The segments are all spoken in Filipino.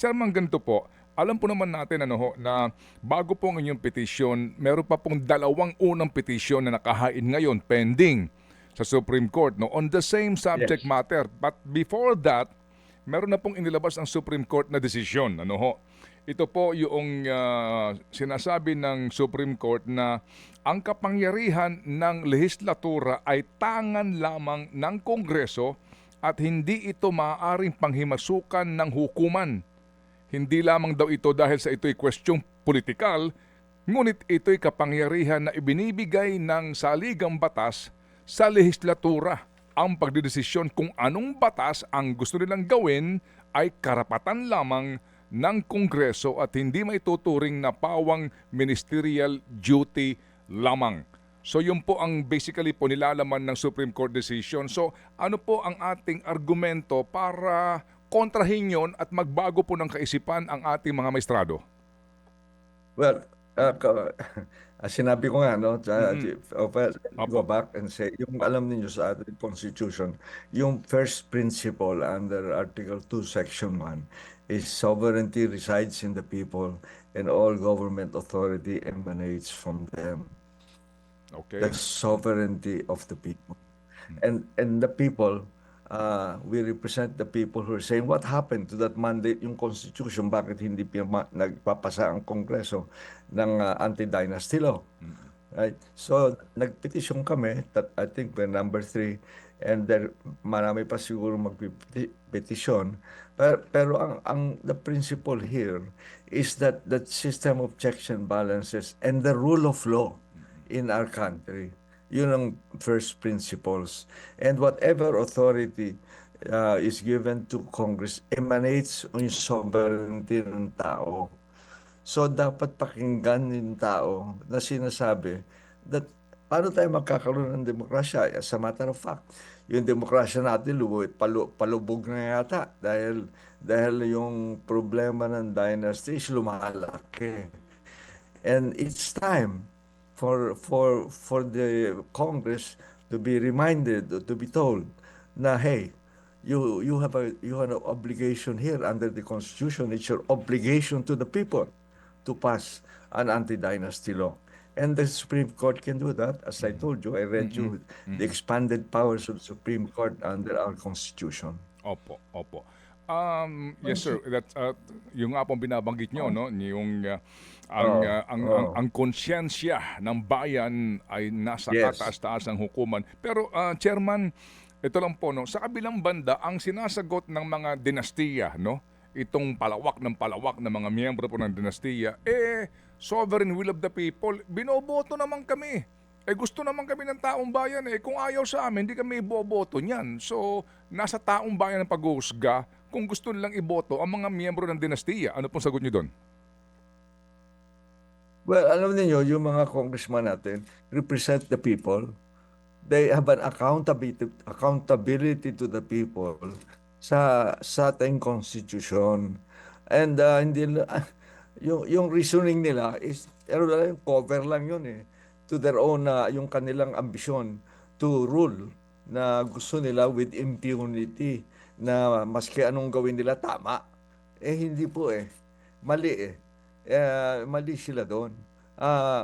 Chairman, ganito po. Alam po naman natin na bago po ang inyong petisyon, meron pa pong dalawang unang petisyon na nakahain ngayon pending sa Supreme Court on the same subject Yes. matter. But before that, meron na pong inilabas ang Supreme Court na desisyon. Ito po yung sinasabi ng Supreme Court na ang kapangyarihan ng lehislatura ay tangan lamang ng Kongreso at hindi ito maaaring panghimasukan ng hukuman. Hindi lamang daw ito dahil sa ito'y kwestyong politikal, ngunit ito'y kapangyarihan na ibinibigay ng saligang batas sa lehislatura. Ang pagdedesisyon kung anong batas ang gusto nilang gawin ay karapatan lamang ng Kongreso at hindi maituturing na pawang ministerial duty lamang. So yun po ang basically po nilalaman ng Supreme Court decision. So ano po ang ating argumento para kontrahin yun at magbago po ng kaisipan ang ating mga maestrado? Well, sinabi ko nga, no, Mm-mm. well, let me go Opo. back and say, yung alam niyo sa ating Constitution, yung first principle under Article 2, Section 1, is sovereignty resides in the people and all government authority emanates from them. The Okay. sovereignty of the people. And the people, we represent the people who are saying, what happened to that mandate, yung Constitution, bakit hindi nagpapasa ang Kongreso ng anti-dynasty law? Right? So, nagpetisyon kami, that I think we're number 3, and there, marami pa siguro magpetisyon. Pero the principle here is that the system of checks and balances and the rule of law in our country, yun ang first principles. And whatever authority is given to Congress emanates yung sovereignty ng tao. So, dapat pakinggan yung tao na sinasabi that paano tayo magkakaroon ng demokrasya? As a matter of fact, yung demokrasya natin palubog na yata dahil yung problema ng dynasty is lumalaki. And it's time for the Congress to be reminded, to be told na hey, you have an obligation here under the Constitution. It's your obligation to the people to pass an anti-dynasty law. And the Supreme Court can do that. As I told you, I read Mm-mm. you the Mm-mm. expanded powers of the Supreme Court under our Constitution. Opo, opo. Yes sir, that yung nga pong binabanggit nyo, yung Oh, ang oh, konsyensya ng bayan ay nasa yes. kataas-taas ng hukuman. Pero Chairman, ito lang po sa kabilang banda ang sinasagot ng mga dinastiya, itong palawak ng mga miyembro po ng dinastiya, sovereign will of the people, binoboto naman kami. Gusto naman kami ng taong bayan Kung ayaw sa amin, hindi kami iboboto niyan. So, nasa taong bayan ang pag-uusga kung gusto nilang iboto ang mga miyembro ng dinastiya. Ano pong sagot niyo doon? Well, alam niyo yung mga congressman natin represent the people. They have an accountability to the people sa ating constitution. And hindi yung reasoning nila is ano lang yung cover lang yun to their own yung kanilang ambisyon to rule na gusto nila with impunity na maski anong gawin nila tama. Hindi po mali mali sila doon.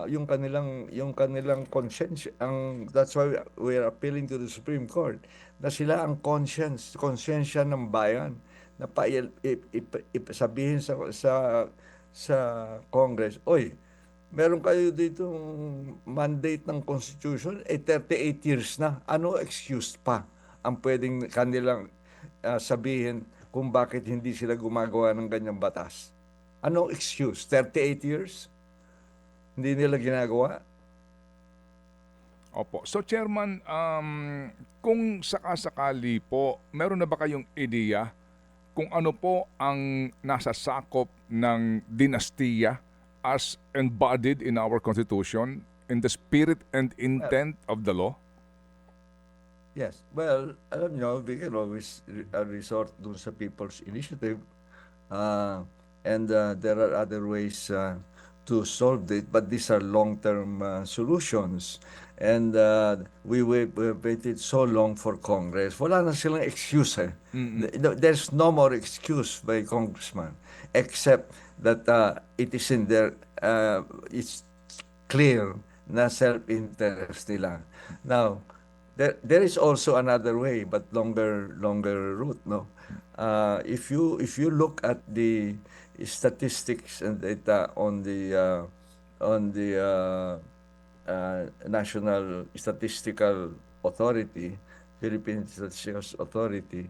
Yung kanilang conscience, that's why we are appealing to the Supreme Court na sila ang konsensya ng bayan na sabihin sa Congress, oy, meron kayo ditong mandate ng Constitution, 38 years na. Ano excuse pa ang pwedeng kanilang sabihin kung bakit hindi sila gumagawa ng ganyang batas? Anong excuse? 38 years? Hindi nila ginagawa? Opo. So Chairman, kung sakasakali po, meron na ba kayong ideya kung ano po ang nasa sakop ng dinastiya as embodied in our Constitution in the spirit and Well, intent of the law? yes. Well, alam nyo, we can always resort dun sa People's Initiative. Uh, and there are other ways to solve it, but these are long-term solutions. And we waited so long for Congress. Wala na silang excuse eh. There's no more excuse by Congressman except that it is in their, it's clear na self-interest nila. Now, there is also another way, but longer route, no? If you look at the statistics and data on the National Statistical Authority, Philippine Statistical Authority,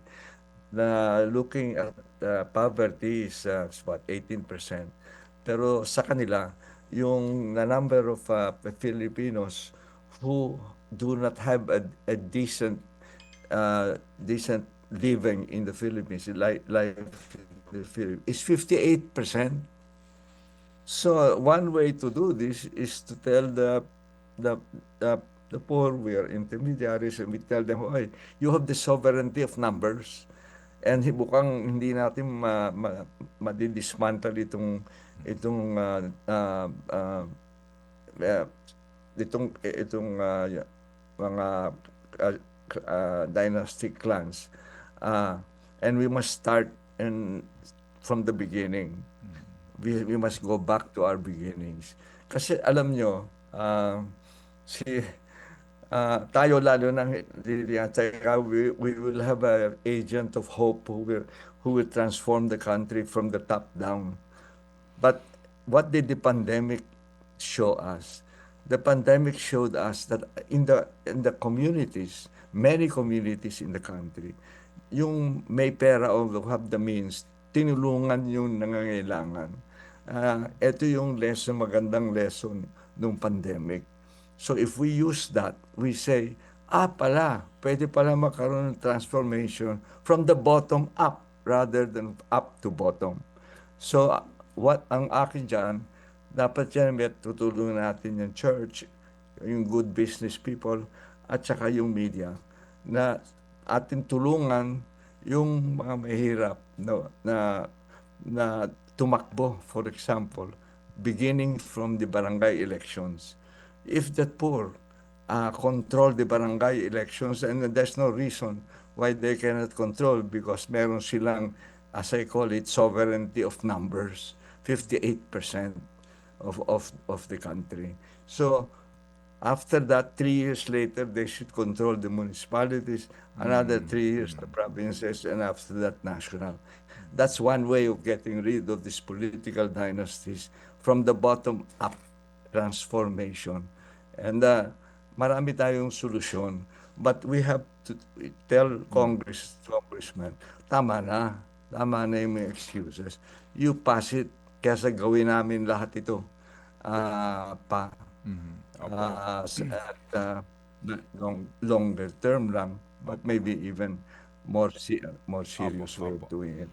na looking at poverty is what 18%. Pero sa kanila, yung the number of Filipinos who do not have a decent living in the Philippines, life in the Philippines, is 58%. So one way to do this is to tell the the, the poor, we are intermediaries, and we tell them, "Hey, you have the sovereignty of numbers." And mukhang hindi natin madidismantle itong mga dynastic clans. And we must start from the beginning. We must go back to our beginnings. Kasi alam nyo, tayo lalo ng we will have an agent of hope who will transform the country from the top down. But what did the pandemic show us? The pandemic showed us that in the communities, many communities in the country, yung may pera o have the means, tinulungan yung nangangailangan. Ito yung magandang lesson ng pandemic. So if we use that, we say, pwede pala magkaroon ng transformation from the bottom up rather than up to bottom. So what ang akin dyan, dapat yan tutulungan natin yung church, yung good business people, at saka yung media, na atin tulungan yung mga mahirap na tumakbo, for example, beginning from the barangay elections. If the poor control the barangay elections, and there's no reason why they cannot control, because meron silang, as I call it, sovereignty of numbers, 58% of the country. So after that, 3 years later, they should control the municipalities, another 3 years the provinces, and after that, national. That's one way of getting rid of these political dynasties, from the bottom up transformation. And marami tayong solusyon, but we have to tell congressman, tama na yung mga excuses. You pass it, kaysa gawin namin lahat ito longer term lang, but maybe even more serious way of doing it.